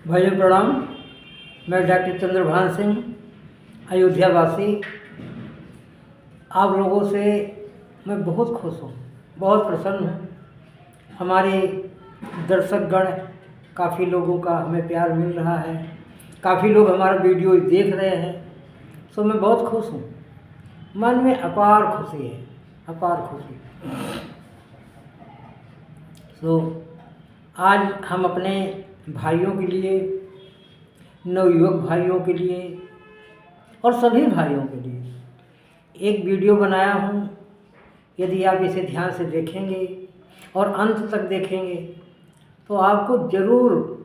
भाइयों प्रणाम। मैं डॉक्टर चंद्रभान सिंह, अयोध्या वासी। आप लोगों से मैं बहुत खुश हूँ, बहुत प्रसन्न हूँ। हमारे दर्शकगण, काफ़ी लोगों का हमें प्यार मिल रहा है, काफ़ी लोग हमारा वीडियो देख रहे हैं, सो मैं बहुत खुश हूँ। मन में अपार खुशी है, अपार खुशी। सो आज हम अपने भाइयों के लिए, नवयुवक भाइयों के लिए और सभी भाइयों के लिए एक वीडियो बनाया हूँ। यदि आप इसे ध्यान से देखेंगे और अंत तक देखेंगे तो आपको ज़रूर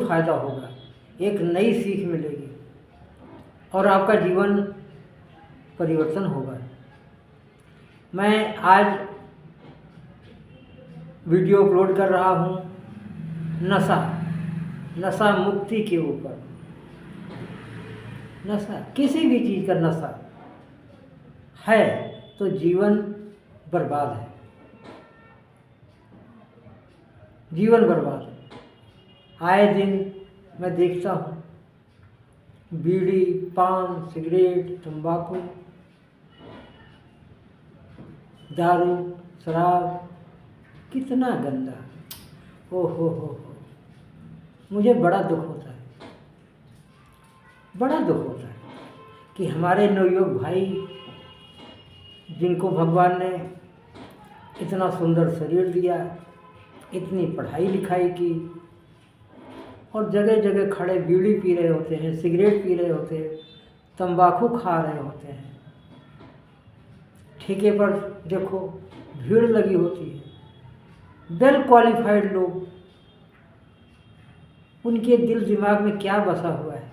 फ़ायदा होगा, एक नई सीख मिलेगी और आपका जीवन परिवर्तन होगा। मैं आज वीडियो अपलोड कर रहा हूँ नशा मुक्ति के ऊपर। नशा, किसी भी चीज़ का नशा है तो जीवन बर्बाद है, जीवन बर्बाद है। आए दिन मैं देखता हूँ बीड़ी, पान, सिगरेट, तंबाकू, दारू, शराब, कितना गंदा। ओ हो, मुझे बड़ा दुख होता है, बड़ा दुख होता है कि हमारे नवयुवक भाई, जिनको भगवान ने इतना सुंदर शरीर दिया, इतनी पढ़ाई लिखाई की, और जगह जगह खड़े बीड़ी पी रहे होते हैं, सिगरेट पी रहे होते हैं, तंबाकू खा रहे होते हैं। ठेके पर देखो भीड़ लगी होती है, वेल क्वालिफाइड लोग, उनके दिल दिमाग में क्या बसा हुआ है?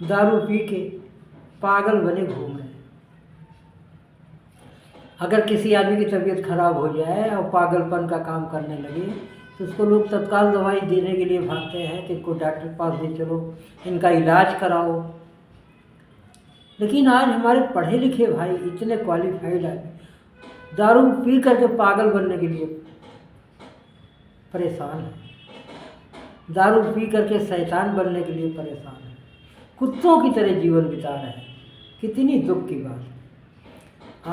दारू पी के पागल बने घूम रहे हैं। अगर किसी आदमी की तबीयत खराब हो जाए और पागलपन का काम करने लगे तो उसको लोग तत्काल दवाई देने के लिए भागते हैं कि इनको डॉक्टर के पास ले चलो, इनका इलाज कराओ। लेकिन आज हमारे पढ़े लिखे भाई, इतने क्वालिफाइड आदमी दारू पी करके पागल बनने के लिए परेशान है, दारू पी करके शैतान बनने के लिए परेशान है, कुत्तों की तरह जीवन बिता रहे हैं। कितनी दुख की बात है।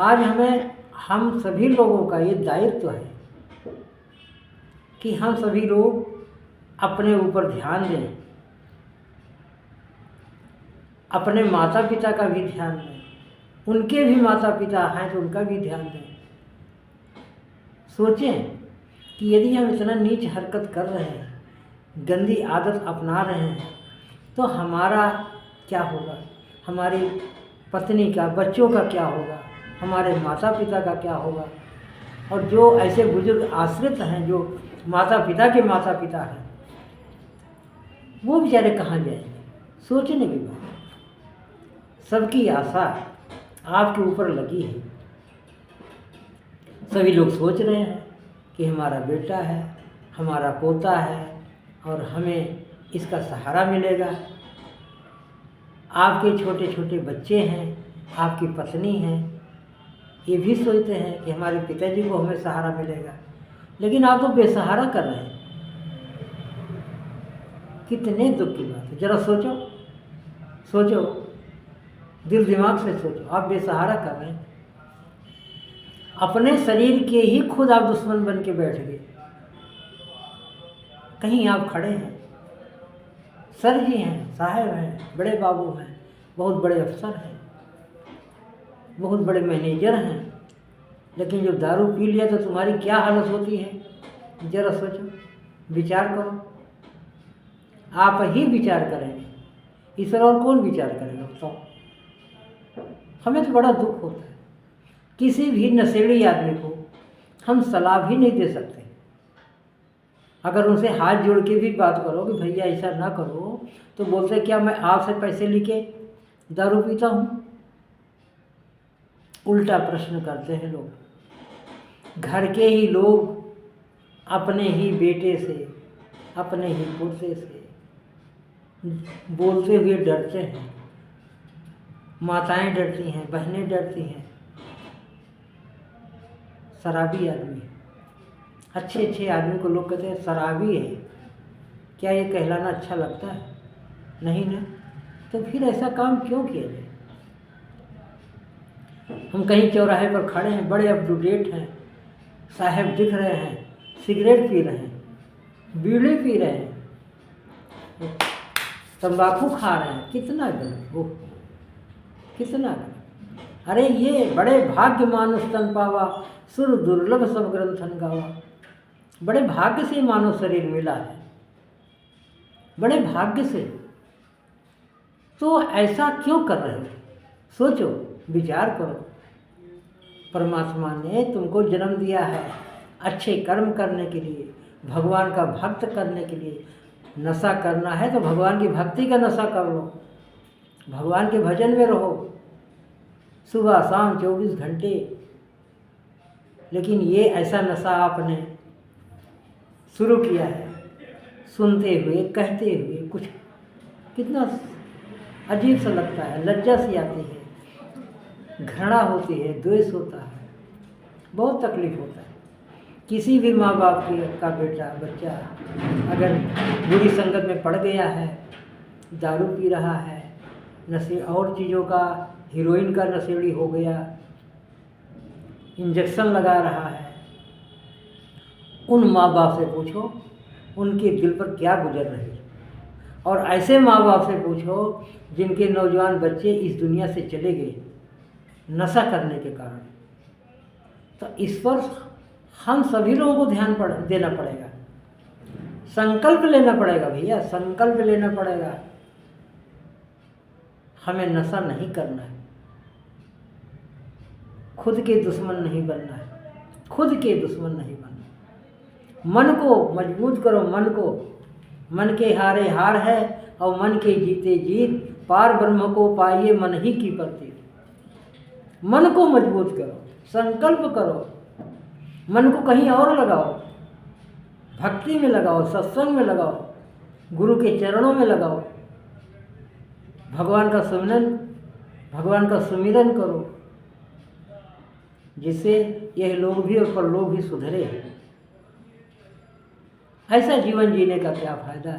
आज हम सभी लोगों का ये दायित्व है कि हम सभी लोग अपने ऊपर ध्यान दें, अपने माता पिता का भी ध्यान दें, उनके भी माता पिता हैं तो उनका भी ध्यान दें। सोचें कि यदि हम इतना नीच हरकत कर रहे हैं, गंदी आदत अपना रहे हैं, तो हमारा क्या होगा, हमारी पत्नी का, बच्चों का क्या होगा, हमारे माता पिता का क्या होगा। और जो ऐसे बुजुर्ग आश्रित हैं, जो माता पिता के माता पिता हैं, वो बेचारे कहाँ जाएंगे? सोचने की बात। सबकी आशा आपके ऊपर लगी है। सभी लोग सोच रहे हैं कि हमारा बेटा है, हमारा पोता है और हमें इसका सहारा मिलेगा। आपके छोटे छोटे बच्चे हैं, आपकी पत्नी है, ये भी सोचते हैं कि हमारे पिताजी को हमें सहारा मिलेगा, लेकिन आप तो बेसहारा कर रहे हैं। कितने दुख की बात है। जरा सोचो, दिल दिमाग से सोचो। आप बेसहारा कर रहे हैं, अपने शरीर के ही खुद आप दुश्मन बन के बैठ गए। कहीं आप खड़े हैं, सर जी हैं, साहब हैं, बड़े बाबू हैं, बहुत बड़े अफसर हैं, बहुत बड़े मैनेजर हैं, लेकिन जो दारू पी लिया तो तुम्हारी क्या हालत होती है? जरा सोचो, विचार करो। आप ही विचार करेंगे, ईश्वर और कौन विचार करेगा? बताओ। हमें तो बड़ा दुख होता है। किसी भी नशेड़ी आदमी को हम सलाह भी नहीं दे सकते। अगर उनसे हाथ जोड़ के भी बात करो कि भैया ऐसा ना करो, तो बोलते क्या मैं आपसे पैसे लेके दारू पीता हूँ? उल्टा प्रश्न करते हैं लोग। घर के ही लोग अपने ही बेटे से, अपने ही पोते से बोलते हुए डरते हैं। माताएं डरती हैं, बहनें डरती हैं। शराबी आदमी, अच्छे आदमी को लोग कहते हैं शराबी है, क्या ये कहलाना अच्छा लगता है? नहीं ना। तो फिर ऐसा काम क्यों किया जाए? हम कहीं चौराहे पर खड़े हैं, बड़े अप टू डेट हैं, साहब दिख रहे हैं, सिगरेट पी रहे हैं, बीड़ी पी रहे हैं, तंबाकू खा रहे हैं, कितना गलत हो, कितना गलत। अरे ये बड़े भाग्य मानुष तन पावा, सुर दुर्लभ सब ग्रंथन गावा। बड़े भाग्य से मानव शरीर मिला है, बड़े भाग्य से। तो ऐसा क्यों कर रहे हो? सोचो, विचार करो। परमात्मा ने तुमको जन्म दिया है अच्छे कर्म करने के लिए, भगवान का भक्त करने के लिए। नशा करना है तो भगवान की भक्ति का नशा कर लो, भगवान के भजन में रहो सुबह शाम 24 घंटे। लेकिन ये ऐसा नशा आपने शुरू किया है, सुनते हुए कहते हुए कुछ कितना अजीब सा लगता है, लज्जा सी आती है, घृणा होती है, द्वेष होता है, बहुत तकलीफ होता है। किसी भी माँ बाप का बेटा बच्चा अगर बुरी संगत में पड़ गया है, दारू पी रहा है, नशे और चीज़ों का, हीरोइन का नशेड़ी हो गया, इंजेक्शन लगा रहा है, उन माँ बाप से पूछो उनके दिल पर क्या गुजर रही है। और ऐसे माँ बाप से पूछो जिनके नौजवान बच्चे इस दुनिया से चले गए नशा करने के कारण। तो इस पर हम सभी लोगों को ध्यान देना पड़ेगा, संकल्प लेना पड़ेगा भैया, संकल्प लेना पड़ेगा। हमें नशा नहीं करना है, खुद के दुश्मन नहीं बनना है, खुद के दुश्मन नहीं बनना। मन को मजबूत करो, मन को। मन के हारे हार है और मन के जीते जीत, पार ब्रह्म को पाइए मन ही की प्रतीत। मन को मजबूत करो, संकल्प करो, मन को कहीं और लगाओ, भक्ति में लगाओ, सत्संग में लगाओ, गुरु के चरणों में लगाओ, भगवान का सुमिरन करो, जिससे यह लोग भी और परलोक भी सुधरे। ऐसा जीवन जीने का क्या फ़ायदा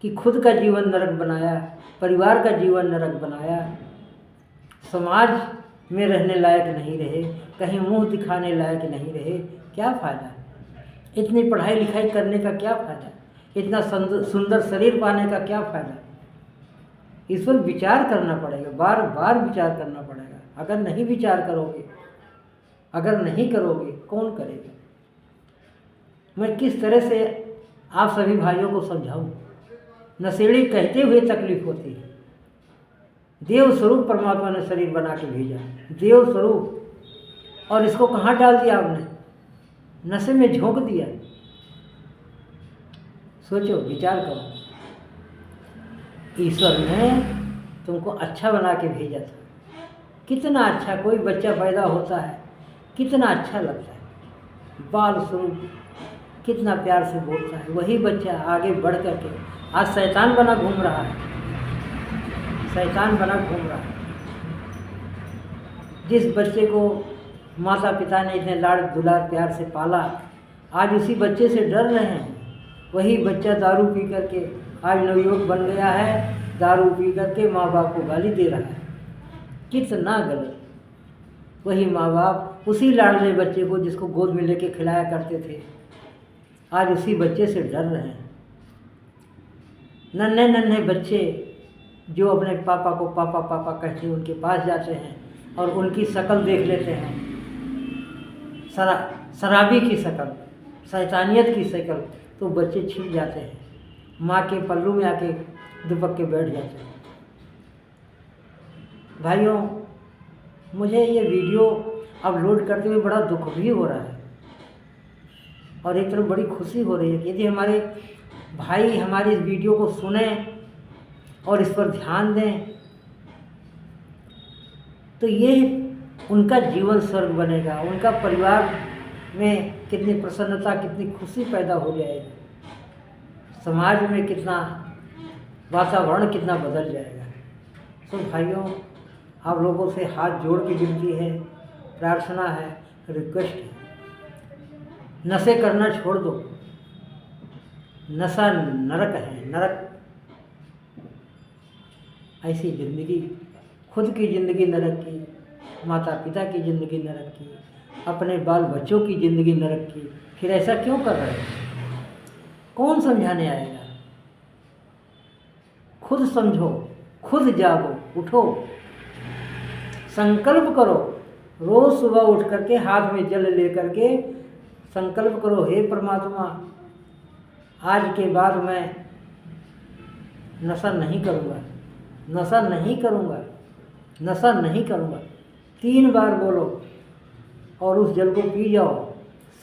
कि खुद का जीवन नरक बनाया, परिवार का जीवन नरक बनाया, समाज में रहने लायक नहीं रहे, कहीं मुंह दिखाने लायक नहीं रहे। क्या फ़ायदा? इतनी पढ़ाई लिखाई करने का क्या फ़ायदा? इतना सुंदर शरीर पाने का क्या फ़ायदा? इस पर विचार करना पड़ेगा, बार बार विचार करना पड़ेगा। अगर नहीं विचार करोगे, अगर नहीं करोगे, कौन करेगा? मैं किस तरह से आप सभी भाइयों को समझाऊं? नशेड़ी कहते हुए तकलीफ होती है। देव स्वरूप परमात्मा ने शरीर बना के भेजा, देव स्वरूप, और इसको कहाँ डाल दिया आपने? नशे में झोंक दिया। सोचो, विचार करो। ईश्वर ने तुमको अच्छा बना के भेजा था। कितना अच्छा, कोई बच्चा पैदा होता है कितना अच्छा लगता है, बाल स्वरूप कितना प्यार से बोलता है। वही बच्चा आगे बढ़ करके आज शैतान बना घूम रहा है, शैतान बना घूम रहा है। जिस बच्चे को माता पिता ने इतने लाड़ दुलार प्यार से पाला, आज उसी बच्चे से डर रहे हैं। वही बच्चा दारू पी करके आज नवयुवक बन गया है, दारू पी करके माँ बाप को गाली दे रहा है। कितना गलत। वही माँ बाप उसी लाडले बच्चे को जिसको गोद में लेके खिलाया करते थे, आज उसी बच्चे से डर रहे हैं। नन्हे नन्हे बच्चे जो अपने पापा को पापा पापा कहते हैं, उनके पास जाते हैं और उनकी शक्ल देख लेते हैं, शराबी की शक्ल, शैतानियत की शक्ल, तो बच्चे छिप जाते हैं, माँ के पल्लू में आके दुपक के बैठ जाते हैं। भाइयों, मुझे ये वीडियो अपलोड करते हुए बड़ा दुख भी हो रहा है और एक तरफ बड़ी खुशी हो रही है कि यदि हमारे भाई हमारी इस वीडियो को सुने और इस पर ध्यान दें तो ये उनका जीवन स्वर्ग बनेगा, उनका परिवार में कितनी प्रसन्नता, कितनी खुशी पैदा हो जाएगी, समाज में कितना वातावरण कितना बदल जाएगा। तो भाइयों, आप लोगों से हाथ जोड़ के विनती है, प्रार्थना है, रिक्वेस्ट है, नशे करना छोड़ दो, नशा नरक है, नरक। ऐसी ज़िंदगी, खुद की ज़िंदगी नरक की, माता पिता की ज़िंदगी नरक की, अपने बाल बच्चों की ज़िंदगी नरक की, फिर ऐसा क्यों कर रहे हो? कौन समझाने आएगा? खुद समझो, खुद जागो, उठो, संकल्प करो। रोज़ सुबह उठ करके हाथ में जल ले करके संकल्प करो, हे परमात्मा, आज के बाद मैं नशा नहीं करूँगा, नशा नहीं करूँगा, नशा नहीं करूँगा। 3 बार बोलो और उस जल को पी जाओ।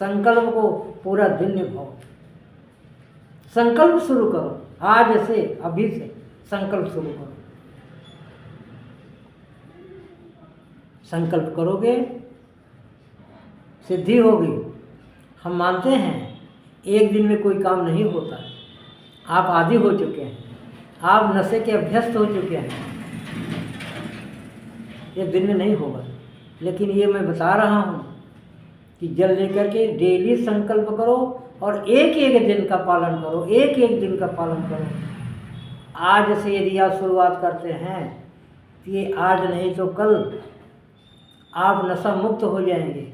संकल्प को पूरा दिन निभाओ। संकल्प शुरू करो, आज से, अभी से संकल्प शुरू करो। संकल्प करोगे, सिद्धि होगी। हम मानते हैं एक दिन में कोई काम नहीं होता। आप आदी हो चुके हैं, आप नशे के अभ्यस्त हो चुके हैं। ये दिन में नहीं होगा, लेकिन ये मैं बता रहा हूँ कि जल लेकर के डेली संकल्प करो और एक एक दिन का पालन करो, एक एक दिन का पालन करो। आज से यदि आप शुरुआत करते हैं तो ये आज नहीं तो कल आप नशा मुक्त हो जाएंगे,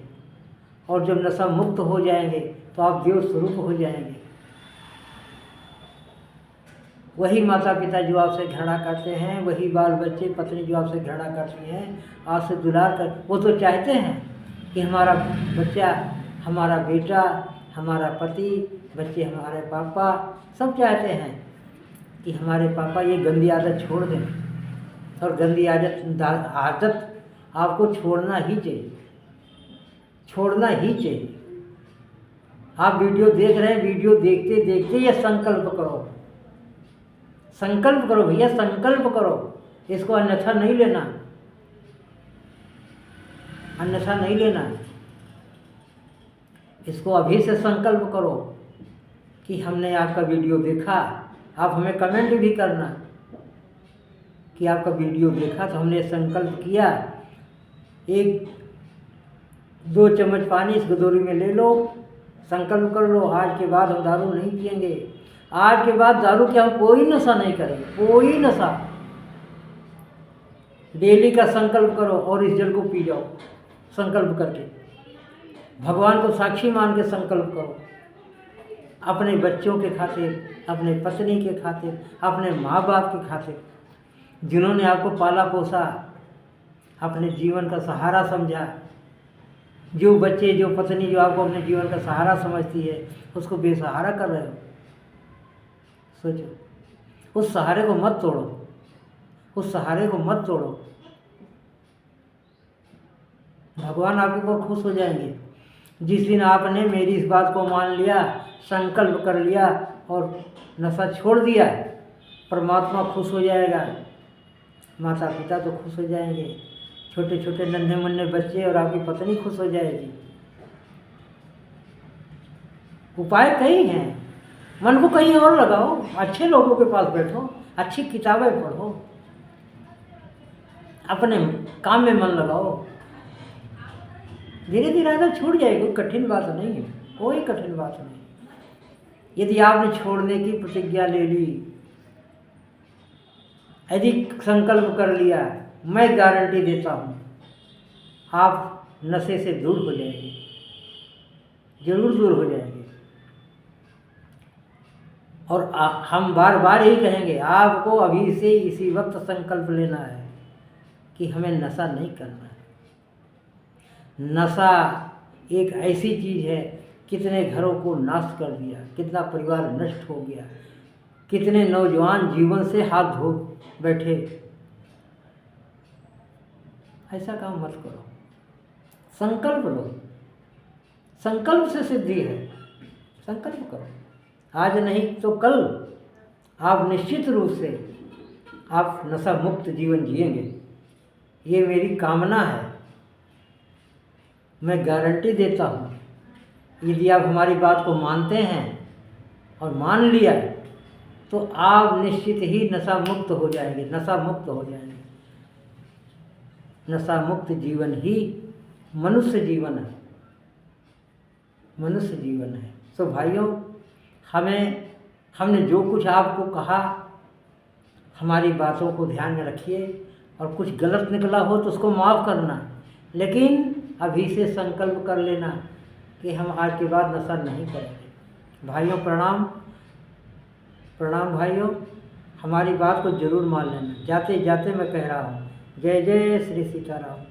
और जब नशा मुक्त हो जाएंगे तो आप देव स्वरूप हो जाएंगे। वही माता पिता जो आपसे घृणा करते हैं, वही बाल बच्चे पत्नी जो आपसे घृणा करती हैं, आपसे दुलार कर, वो तो चाहते हैं कि हमारा बच्चा, हमारा बेटा, हमारा पति, बच्चे हमारे पापा, सब चाहते हैं कि हमारे पापा ये गंदी आदत छोड़ दें। और गंदी आदत आपको छोड़ना ही चाहिए, छोड़ना ही चाहिए। आप वीडियो देख रहे हैं, वीडियो देखते देखते ये संकल्प करो, संकल्प करो भैया, संकल्प करो। इसको अन्यथा नहीं लेना, अन्यथा नहीं लेना। इसको अभी से संकल्प करो कि हमने आपका वीडियो देखा। आप हमें कमेंट भी करना कि आपका वीडियो देखा तो हमने संकल्प किया। 1-2 चम्मच पानी इस कटोरी में ले लो, संकल्प कर लो, आज के बाद हम दारू नहीं पिएंगे, आज के बाद दारू के हम कोई नशा नहीं करेंगे, कोई नशा। डेली का संकल्प करो और इस जल को पी जाओ संकल्प करके। भगवान को साक्षी मान के संकल्प करो, अपने बच्चों के खातिर, अपने पत्नी के खातिर, अपने माँ बाप के खातिर, जिन्होंने आपको पाला पोसा, अपने जीवन का सहारा समझा। जो बच्चे, जो पत्नी जो आपको अपने जीवन का सहारा समझती है, उसको बेसहारा कर रहे हो। सोचो, उस सहारे को मत तोड़ो, उस सहारे को मत तोड़ो। भगवान आपके ऊपर खुश हो जाएंगे। जिस दिन आपने मेरी इस बात को मान लिया, संकल्प कर लिया और नशा छोड़ दिया, परमात्मा खुश हो जाएगा, माता पिता तो खुश हो जाएंगे, छोटे छोटे नन्हे मुन्ने बच्चे और आपकी पत्नी खुश हो जाएगी। उपाय कई हैं, मन को कहीं और लगाओ, अच्छे लोगों के पास बैठो, अच्छी किताबें पढ़ो, अपने काम में मन लगाओ, धीरे धीरे आदत छूट जाएगी। कोई कठिन बात नहीं है, कोई कठिन बात नहीं। यदि आपने छोड़ने की प्रतिज्ञा ले ली, यदि संकल्प कर लिया, मैं गारंटी देता हूँ आप नशे से दूर हो जाएंगे, जरूर दूर हो जाएंगे। और हम बार बार ही कहेंगे, आपको अभी से इसी वक्त संकल्प लेना है कि हमें नशा नहीं करना है। नशा एक ऐसी चीज़ है, कितने घरों को नाश कर दिया, कितना परिवार नष्ट हो गया, कितने नौजवान जीवन से हाथ धो बैठे। ऐसा काम मत करो, संकल्प लो, संकल्प से सिद्धि है। संकल्प करो, आज नहीं तो कल आप निश्चित रूप से आप नशा मुक्त जीवन जिएंगे। ये मेरी कामना है, मैं गारंटी देता हूँ। यदि आप हमारी बात को मानते हैं और मान लिया तो आप निश्चित ही नशा मुक्त हो जाएंगे, नशा मुक्त हो जाएंगे। नशा मुक्त जीवन ही मनुष्य जीवन है, मनुष्य जीवन है। तो भाइयों, हमें हमने जो कुछ आपको कहा हमारी बातों को ध्यान में रखिए, और कुछ गलत निकला हो तो उसको माफ़ करना, लेकिन अभी से संकल्प कर लेना कि हम आज के बाद नशा नहीं करेंगे। भाइयों प्रणाम, प्रणाम भाइयों, हमारी बात को ज़रूर मान लेना। जाते जाते मैं कह रहा हूँ, जय जय श्री सीताराम।